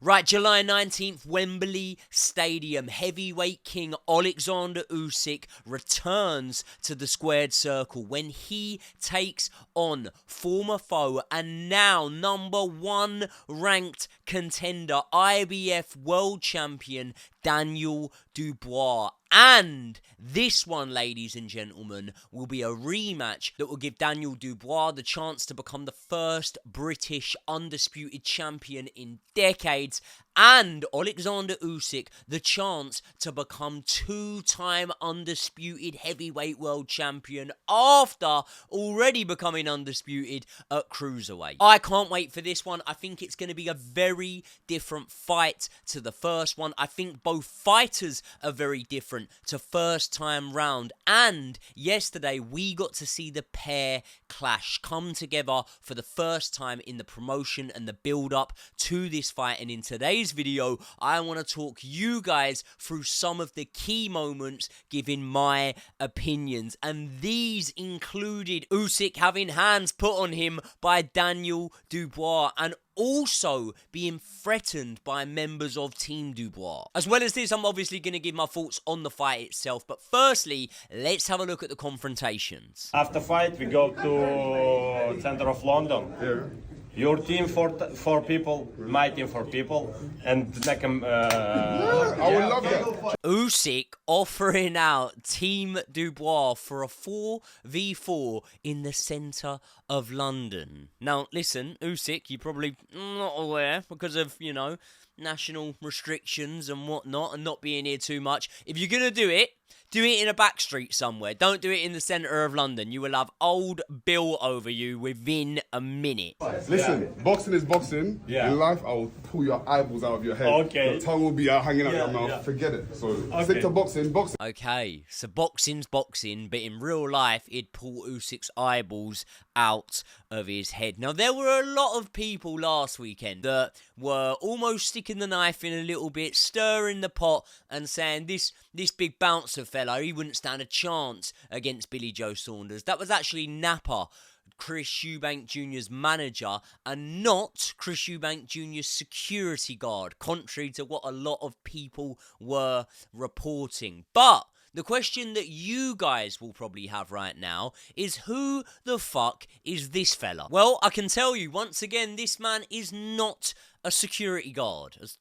Right, July 19th, Wembley Stadium. Heavyweight king Oleksandr Usyk returns to the squared circle when he takes on former foe and now #1 ranked contender, IBF world champion Daniel Dubois. And this one, ladies and gentlemen, will be a rematch that will give Daniel Dubois the chance to become the first British undisputed champion in decades, and Oleksandr Usyk the chance to become two-time undisputed heavyweight world champion after already becoming undisputed at cruiserweight. I can't wait for this one. I think it's going to be a very different fight to the first one. I think both fighters are very different to first time round, and yesterday we got to see the pair clash, come together for the first time in the promotion and the build up to this fight. And in today's video I want to talk you guys through some of the key moments, giving my opinions, and these included Usyk having hands put on him by Daniel Dubois and also being threatened by members of Team Dubois. As well as this, I'm obviously going to give my thoughts on the fight itself, but firstly, let's have a look at the confrontations. After fight, we go to center of London. Yeah. Your team for people, my team for people, and make them. I would love that. Usyk offering out Team Dubois for a 4v4 in the centre of London. Now, listen, Usyk, you're probably not aware because of, national restrictions and whatnot and not being here too much. If you're going to do it in a back street somewhere. Don't do it in the centre of London. You will have old Bill over you within a minute. Listen, boxing is boxing. Yeah. In life, I will pull your eyeballs out of your head. Okay. Your tongue will be out hanging out your mouth. Yeah. Forget it. So stick to boxing. Okay, so boxing's boxing, but in real life, it'd pull Usyk's eyeballs out of his head. Now, there were a lot of people last weekend that were almost sticking the knife in a little bit, stirring the pot, and saying this big bouncer fella, he wouldn't stand a chance against Billy Joe Saunders. That was actually Napa, Chris Eubank Jr.'s manager, and not Chris Eubank Jr.'s security guard, contrary to what a lot of people were reporting. But the question that you guys will probably have right now is, who the fuck is this fella? Well, I can tell you once again, this man is not a security guard. As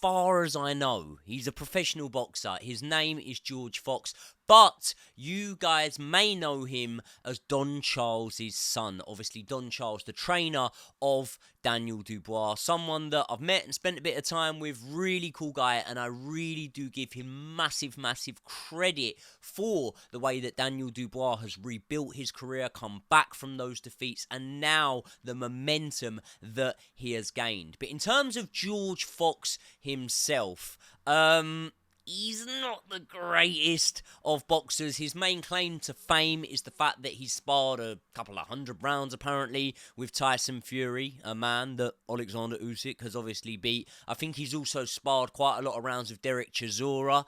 far as I know, he's a professional boxer. His name is George Fox, but you guys may know him as Don Charles' son. Obviously, Don Charles, the trainer of Daniel Dubois, someone that I've met and spent a bit of time with, really cool guy, and I really do give him massive, massive credit for the way that Daniel Dubois has rebuilt his career, come back from those defeats, and now the momentum that he has gained. But in terms of George Fox himself, he's not the greatest of boxers. His main claim to fame is the fact that he's sparred a couple of 100 rounds, apparently, with Tyson Fury, a man that Oleksandr Usyk has obviously beat. I think he's also sparred quite a lot of rounds with Derek Chisora,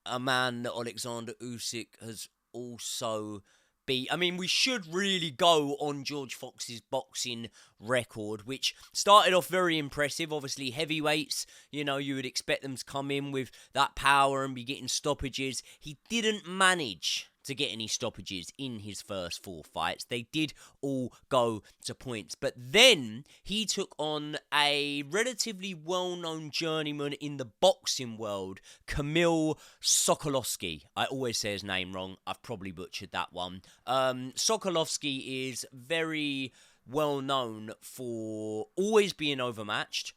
a man that Oleksandr Usyk has also beat. I mean, we should really go on George Fox's boxing record, which started off very impressive. Obviously, heavyweights, you would expect them to come in with that power and be getting stoppages. He didn't manage to get any stoppages in his first 4 fights. They did all go to points. But then he took on a relatively well-known journeyman in the boxing world, Kamil Sokolowski. I always say his name wrong. I've probably butchered that one. Sokolowski is very well known for always being overmatched,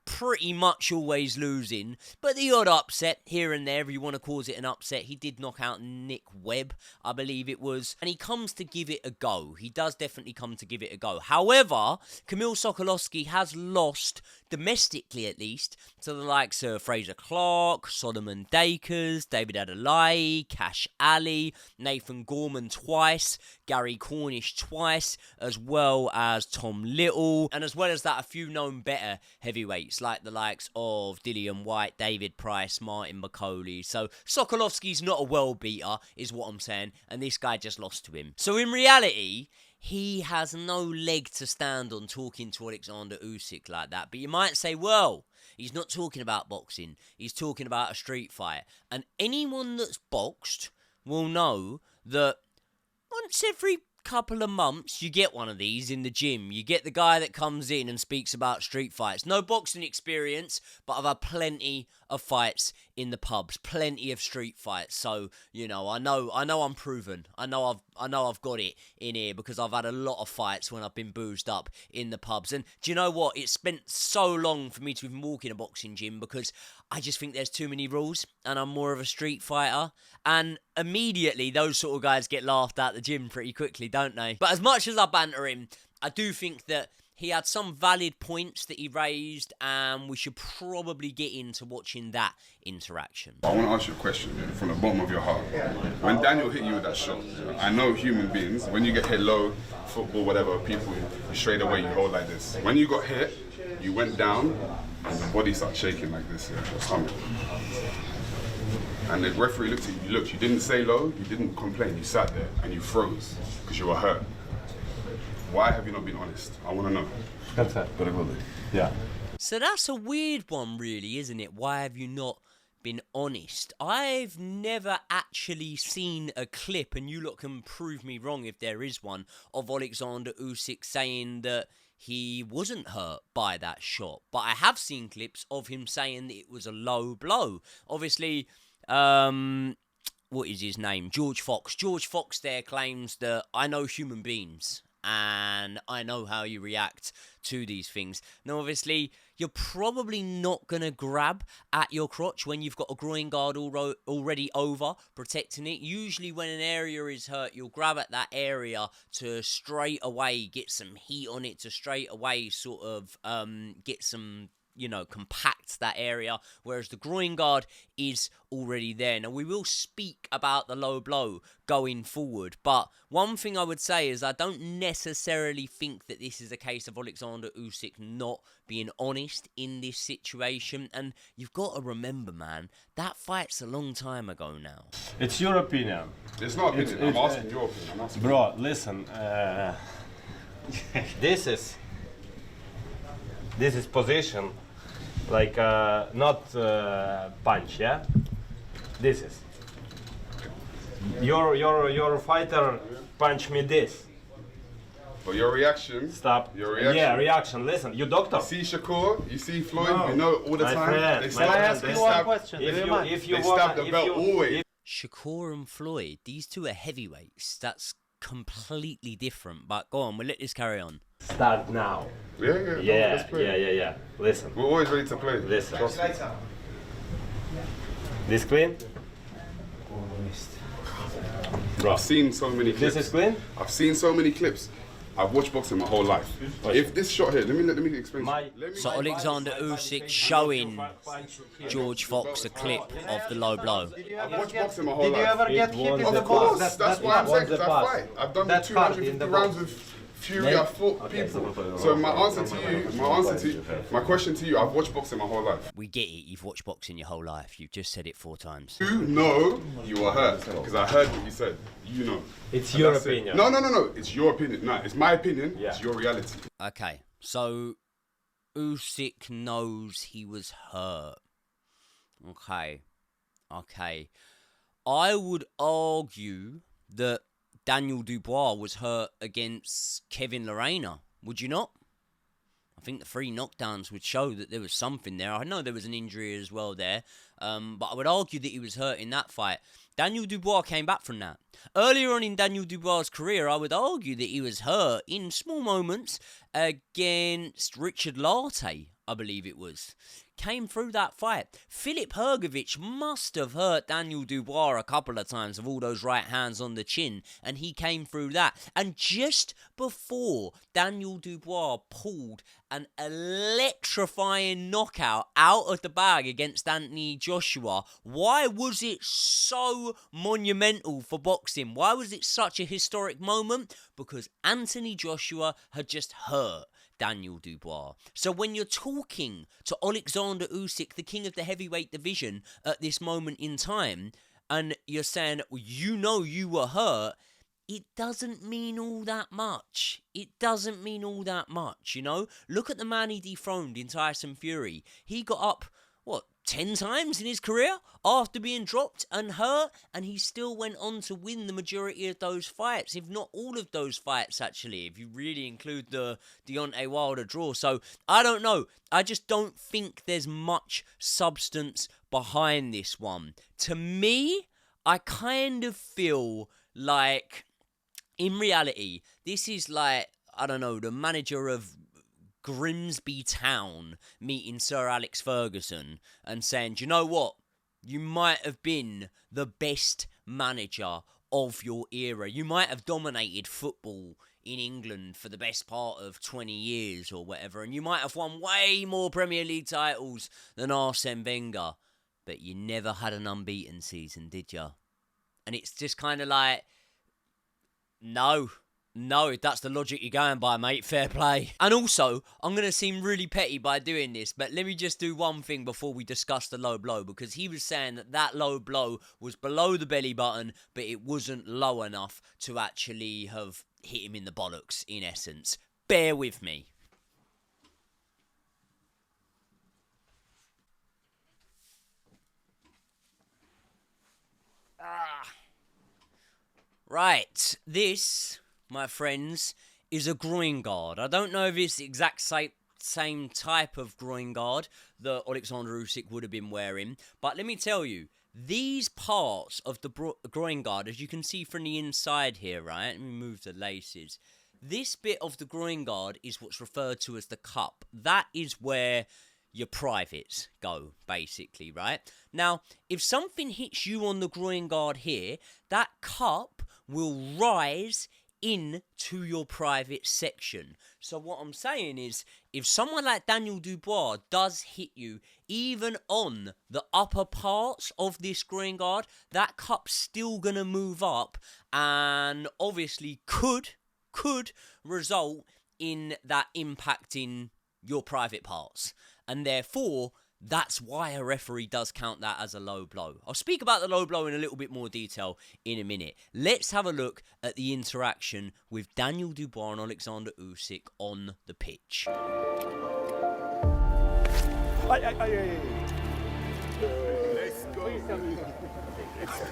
pretty much always losing, but the odd upset here and there, if you want to call it an upset. He did knock out Nick Webb, I believe it was, and he comes to give it a go. He does definitely come to give it a go. However, Kamil Sokolowski has lost, domestically at least, to the likes of Fraser Clark, Solomon Dakers, David Adelai, Cash Ali, Nathan Gorman twice, Gary Cornish twice, as well as Tom Little, and as well as that, a few known better heavyweights like the likes of Dillian White, David Price, Martin McCauley. So Sokolowski's not a world beater, is what I'm saying, and this guy just lost to him. So in reality, he has no leg to stand on talking to Oleksandr Usyk like that. But you might say, well, He's not talking about boxing. He's talking about a street fight. And anyone that's boxed will know that once every couple of months you get one of these in the gym. You get the guy that comes in and speaks about street fights. No boxing experience, but I've had plenty of fights in the pubs, plenty of street fights. So, you know I'm proven. I know I've got it in here because I've had a lot of fights when I've been boozed up in the pubs. And do you know what? It spent so long for me to even walk in a boxing gym because I just think there's too many rules and I'm more of a street fighter. And immediately those sort of guys get laughed at the gym pretty quickly, don't they? But as much as I banter him, I do think that he had some valid points that he raised, and we should probably get into watching that interaction. I want to ask you a question from the bottom of your heart. When Daniel hit you with that shot, I know human beings, when you get hit low, football, whatever, people, straight away you hold like this. When you got hit, you went down, and your body started shaking like this, your stomach. And the referee looked at you, you didn't say low, you didn't complain, you sat there and you froze because you were hurt. Why have you not been honest? I want to know. Yeah. So that's a weird one, really, isn't it? Why have you not been honest? I've never actually seen a clip, and you lot can prove me wrong if there is one, of Oleksandr Usyk saying that he wasn't hurt by that shot. But I have seen clips of him saying that it was a low blow. Obviously, what is his name? George Fox. George Fox there claims that I know human beings and I know how you react to these things. Now, obviously, you're probably not going to grab at your crotch when you've got a groin guard already over, protecting it. Usually when an area is hurt, you'll grab at that area to straight away get some heat on it, to straight away sort of get some, compact that area, whereas the groin guard is already there. Now, we will speak about the low blow going forward, but one thing I would say is I don't necessarily think that this is a case of Oleksandr Usyk not being honest in this situation, and you've got to remember, man, that fight's a long time ago now. It's your opinion. It's not opinion, I'm asking your opinion. Bro, listen, this is position, like not punch, yeah? This is. Your fighter punch me this. But your reaction. Stop. Your reaction. Yeah, reaction. Listen, you doctor. You see Shakur, you see Floyd, we know all the My time. friend, They may I ask they you one stab- question? If you They wanna, stab the belt always. Shakur and Floyd, these two are heavyweights. That's completely different. But go on, we'll let this carry on. Start now. Yeah. Let's play. Yeah. Listen. We're always ready to play. Listen. Trust me. This clean? Bro, I've seen so many clips. this is clean? I've seen so many clips. I've watched boxing my whole life. If this shot here, let me explain. So Oleksandr Usyk showing George Fox a clip of the low blow. I've watched boxing my whole Did you life. ever get hit in the Of course, box? that's why I'm saying, because I fight. I've done That's hard 250 in the rounds box. with Fury, I fought people. So my question to you, I've watched boxing my whole life. We get it, you've watched boxing your whole life. You've just said it 4 times. You know you were hurt, because I heard what you said. You know. It's And your that's it. opinion. No. It's your opinion. No, it's my opinion. Yeah. It's your reality. Okay, so Usyk knows he was hurt. Okay. I would argue that Daniel Dubois was hurt against Kevin Lerena. Would you not? I think the 3 knockdowns would show that there was something there. I know there was an injury as well there, but I would argue that he was hurt in that fight. Daniel Dubois came back from that. Earlier on in Daniel Dubois' career, I would argue that he was hurt in small moments against Richard Lartey, I believe it was. Came through that fight. Filip Hrgović must have hurt Daniel Dubois a couple of times of all those right hands on the chin, and he came through that. And just before Daniel Dubois pulled an electrifying knockout out of the bag against Anthony Joshua, why was it so monumental for boxing? Why was it such a historic moment? Because Anthony Joshua had just hurt Daniel Dubois. So when you're talking to Oleksandr Usyk, the king of the heavyweight division at this moment in time, and you're saying, well, you know you were hurt, it doesn't mean all that much. It doesn't mean all that much, you know? Look at the man he dethroned in Tyson Fury. He got up, 10 times in his career after being dropped and hurt, and he still went on to win the majority of those fights, if not all of those fights, actually, if you really include the Deontay Wilder draw. So, I don't know. I just don't think there's much substance behind this one. To me, I kind of feel like, in reality, this is like, I don't know, the manager of Grimsby Town meeting Sir Alex Ferguson and saying, do you know what? You might have been the best manager of your era. You might have dominated football in England for the best part of 20 years or whatever, and you might have won way more Premier League titles than Arsene Wenger, but you never had an unbeaten season, did you? And it's just kind of like, no, that's the logic you're going by, mate. Fair play. And also, I'm going to seem really petty by doing this, but let me just do one thing before we discuss the low blow, because he was saying that low blow was below the belly button, but it wasn't low enough to actually have hit him in the bollocks, in essence. Bear with me. Right, this, my friends, is a groin guard. I don't know if it's the exact same type of groin guard that Oleksandr Usyk would have been wearing, but let me tell you, these parts of the groin guard, as you can see from the inside here, right? Let me move the laces. This bit of the groin guard is what's referred to as the cup. That is where your privates go, basically, right? Now, if something hits you on the groin guard here, that cup will rise into your private section. So what I'm saying is, if someone like Daniel Dubois does hit you, even on the upper parts of this groin guard, that cup's still gonna move up, and obviously could result in that impacting your private parts. And therefore, that's why a referee does count that as a low blow. I'll speak about the low blow in a little bit more detail in a minute. Let's have a look at the interaction with Daniel Dubois and Oleksandr Usyk on the pitch.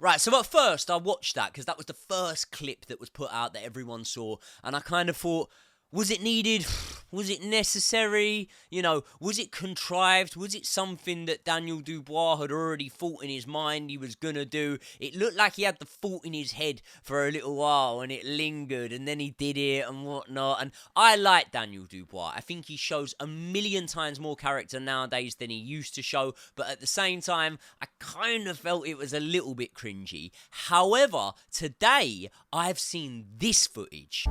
Right, so at first I watched that because that was the first clip that was put out that everyone saw, and I kind of thought, was it needed? Was it necessary? You know, was it contrived? Was it something that Daniel Dubois had already thought in his mind he was going to do? It looked like he had the thought in his head for a little while and it lingered and then he did it and whatnot. And I like Daniel Dubois. I think he shows a million times more character nowadays than he used to show. But at the same time, I kind of felt it was a little bit cringy. However, today I've seen this footage.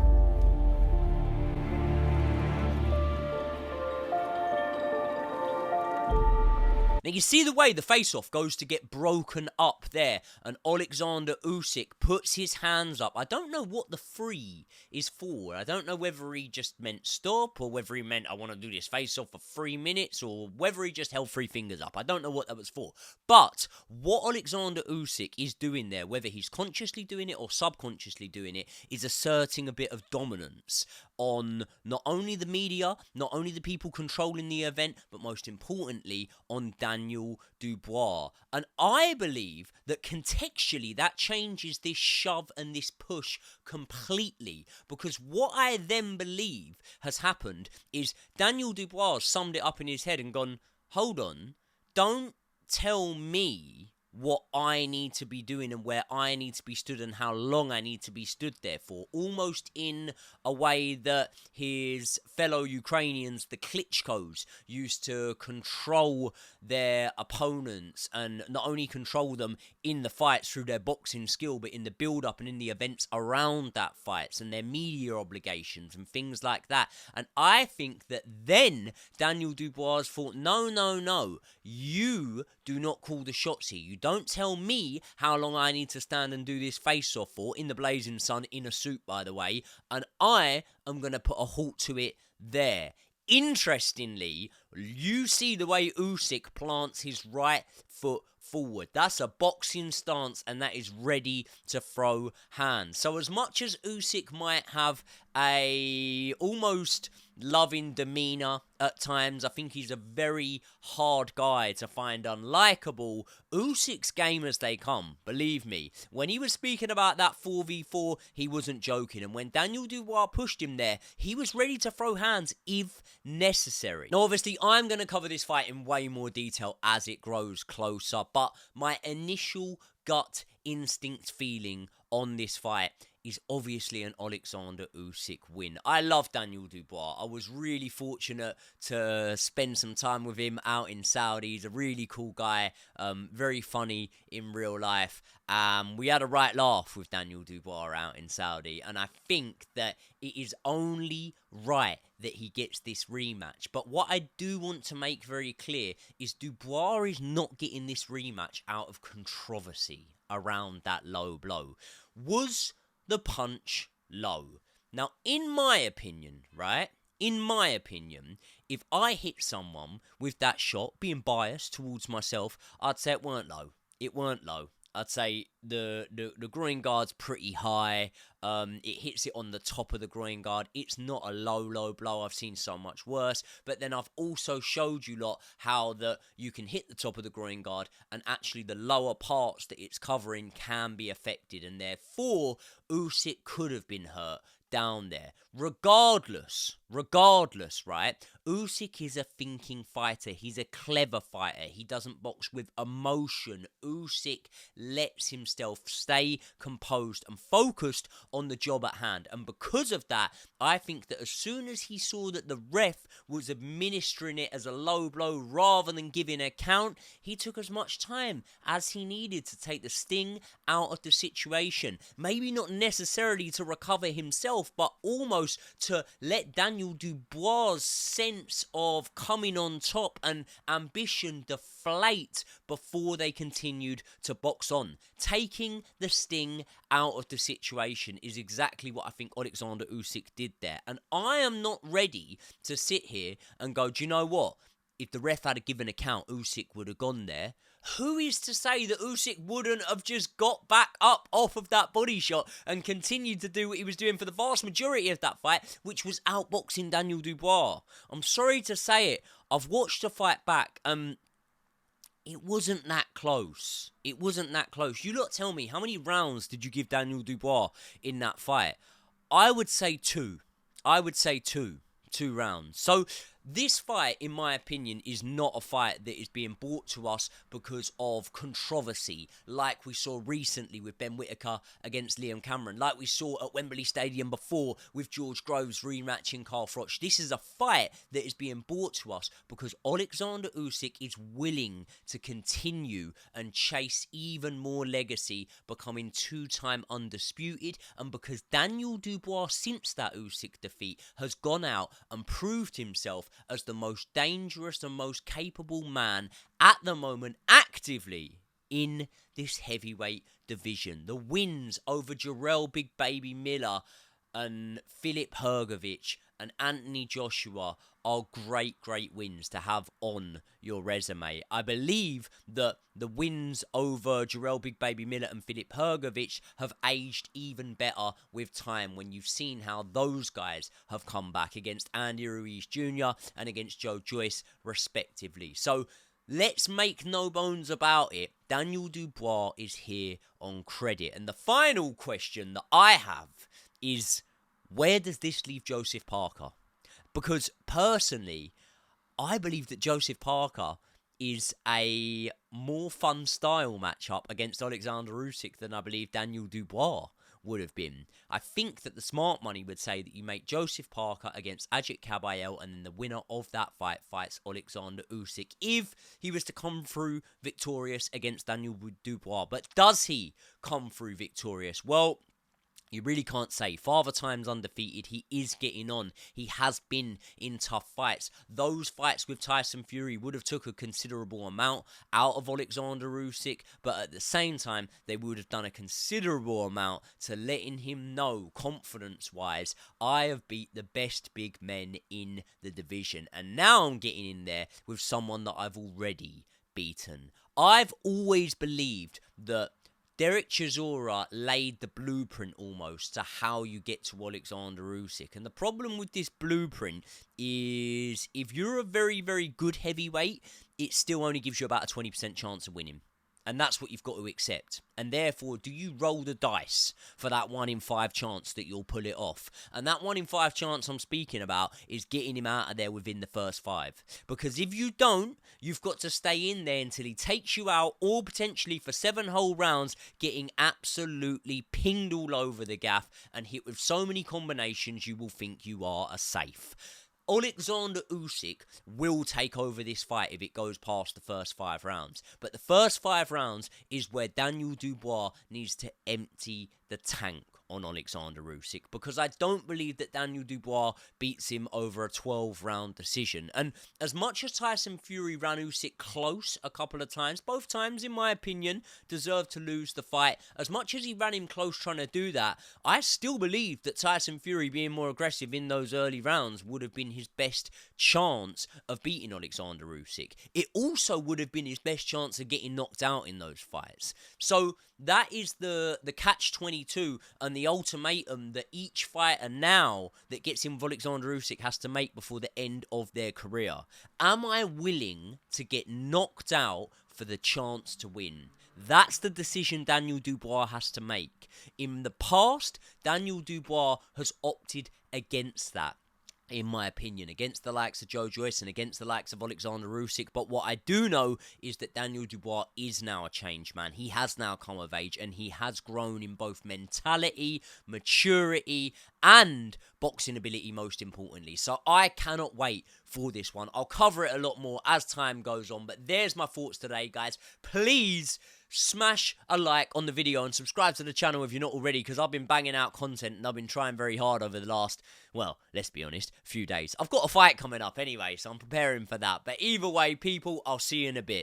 Now, you see the way the face-off goes to get broken up there, and Oleksandr Usyk puts his hands up. I don't know what the three is for. I don't know whether he just meant stop, or whether he meant I want to do this face-off for 3 minutes, or whether he just held 3 fingers up. I don't know what that was for. But what Oleksandr Usyk is doing there, whether he's consciously doing it or subconsciously doing it, is asserting a bit of dominance on not only the media, not only the people controlling the event, but most importantly, on Daniel Dubois. And I believe that contextually that changes this shove and this push completely, because what I then believe has happened is Daniel Dubois summed it up in his head and gone, hold on, don't tell me what I need to be doing and where I need to be stood and how long I need to be stood there for, almost in a way that his fellow Ukrainians, the Klitschkos, used to control their opponents, and not only control them in the fights through their boxing skill, but in the build-up and in the events around that fights and their media obligations and things like that. And I think that then Daniel Dubois thought, no, you do not call the shots here. You don't tell me how long I need to stand and do this face-off for, in the blazing sun, in a suit, by the way, and I am going to put a halt to it there. Interestingly, You see the way Usyk plants his right foot forward. That's a boxing stance, and that is ready to throw hands. So as much as Usyk might have a almost loving demeanor at times, I think he's a very hard guy to find unlikable. Usyk's game as they come, believe me. When he was speaking about that 4v4, he wasn't joking. And when Daniel Dubois pushed him there, he was ready to throw hands if necessary. Now, obviously, I'm going to cover this fight in way more detail as it grows closer, but my initial gut instinct feeling on this fight is obviously an Oleksandr Usyk win. I love Daniel Dubois. I was really fortunate to spend some time with him out in Saudi. He's a really cool guy, very funny in real life. We had a right laugh with Daniel Dubois out in Saudi, and I think that it is only right that he gets this rematch. But what I do want to make very clear is Dubois is not getting this rematch out of controversy around that low blow. Was the punch low? Now, in my opinion, right? In my opinion, if I hit someone with that shot, being biased towards myself, I'd say it weren't low. It weren't low. I'd say the groin guard's pretty high. It hits it on the top of the groin guard. It's not a low blow. I've seen so much worse. But then I've also showed you lot how that you can hit the top of the groin guard and actually the lower parts that it's covering can be affected. And therefore, Usyk could have been hurt down there. Regardless, right? Usyk is a thinking fighter. He's a clever fighter. He doesn't box with emotion. Usyk lets himself stay composed and focused on the job at hand. And because of that, I think that as soon as he saw that the ref was administering it as a low blow rather than giving a count, he took as much time as he needed to take the sting out of the situation. Maybe not necessarily to recover himself, but almost to let Daniel Dubois' sense of coming on top and ambition deflate before they continued to box on. Taking the sting out of the situation is exactly what I think Oleksandr Usyk did there. And I am not ready to sit here and go, do you know what? If the ref had given a count, Usyk would have gone there. Who is to say that Usyk wouldn't have just got back up off of that body shot and continued to do what he was doing for the vast majority of that fight, which was outboxing Daniel Dubois? I'm sorry to say it. I've watched the fight back. It wasn't that close. It wasn't that close. You lot tell me, how many rounds did you give Daniel Dubois in that fight? I would say two. Two rounds. So this fight, in my opinion, is not a fight that is being brought to us because of controversy, like we saw recently with Ben Whittaker against Liam Cameron, like we saw at Wembley Stadium before with George Groves rematching Carl Froch. This is a fight that is being brought to us because Oleksandr Usyk is willing to continue and chase even more legacy, becoming two-time undisputed, and because Daniel Dubois, since that Usyk defeat, has gone out and proved himself as the most dangerous and most capable man at the moment actively in this heavyweight division. The wins over Jarrell Big Baby Miller and Filip Hrgović and Anthony Joshua are great wins to have on your resume. I believe that the wins over Jarrell Big Baby Miller and Filip Hrgović have aged even better with time when you've seen how those guys have come back against Andy Ruiz Jr. and against Joe Joyce, respectively. So let's make no bones about it. Daniel Dubois is here on credit. And the final question that I have is, where does this leave Joseph Parker? Because personally, I believe that Joseph Parker is a more fun style matchup against Oleksandr Usyk than I believe Daniel Dubois would have been. I think that the smart money would say that you make Joseph Parker against Ajit Kabayel, and then the winner of that fight fights Oleksandr Usyk if he was to come through victorious against Daniel Dubois. But does he come through victorious? Well, You really can't say. Father Time's undefeated. He is getting on. He has been in tough fights. Those fights with Tyson Fury would have took a considerable amount out of Oleksandr Usyk, but at the same time, they would have done a considerable amount to letting him know, confidence-wise, I have beat the best big men in the division. And now I'm getting in there with someone that I've already beaten. I've always believed that Derek Chisora laid the blueprint almost to how you get to Oleksandr Usyk. And the problem with this blueprint is if you're a very, very good heavyweight, it still only gives you about a 20% chance of winning. And that's what you've got to accept. And therefore, do you roll the dice for that 1 in 5 chance that you'll pull it off? And that 1 in 5 chance I'm speaking about is getting him out of there within the first 5. Because if you don't, you've got to stay in there until he takes you out, or potentially for 7 whole rounds, getting absolutely pinged all over the gaff and hit with so many combinations you will think you are a safe. Oleksandr Usyk will take over this fight if it goes past the first 5 rounds. But the first 5 rounds is where Daniel Dubois needs to empty the tank on Oleksandr Usyk, because I don't believe that Daniel Dubois beats him over a 12-round decision. And as much as Tyson Fury ran Usyk close a couple of times, both times, in my opinion, deserved to lose the fight, as much as he ran him close trying to do that, I still believe that Tyson Fury being more aggressive in those early rounds would have been his best chance of beating Oleksandr Usyk. It also would have been his best chance of getting knocked out in those fights. So that is the catch-22 and the ultimatum that each fighter now that gets in with Oleksandr Usyk has to make before the end of their career. Am I willing to get knocked out for the chance to win? That's the decision Daniel Dubois has to make. In the past, Daniel Dubois has opted against that, in my opinion, against the likes of Joe Joyce and against the likes of Oleksandr Usyk. But what I do know is that Daniel Dubois is now a changed man. He has now come of age and he has grown in both mentality, maturity, and boxing ability, most importantly. So I cannot wait for this one. I'll cover it a lot more as time goes on, but there's my thoughts today, guys. Please smash a like on the video and subscribe to the channel if you're not already, because I've been banging out content and I've been trying very hard over the last, well, let's be honest, few days. I've got a fight coming up anyway, so I'm preparing for that. But either way, people, I'll see you in a bit.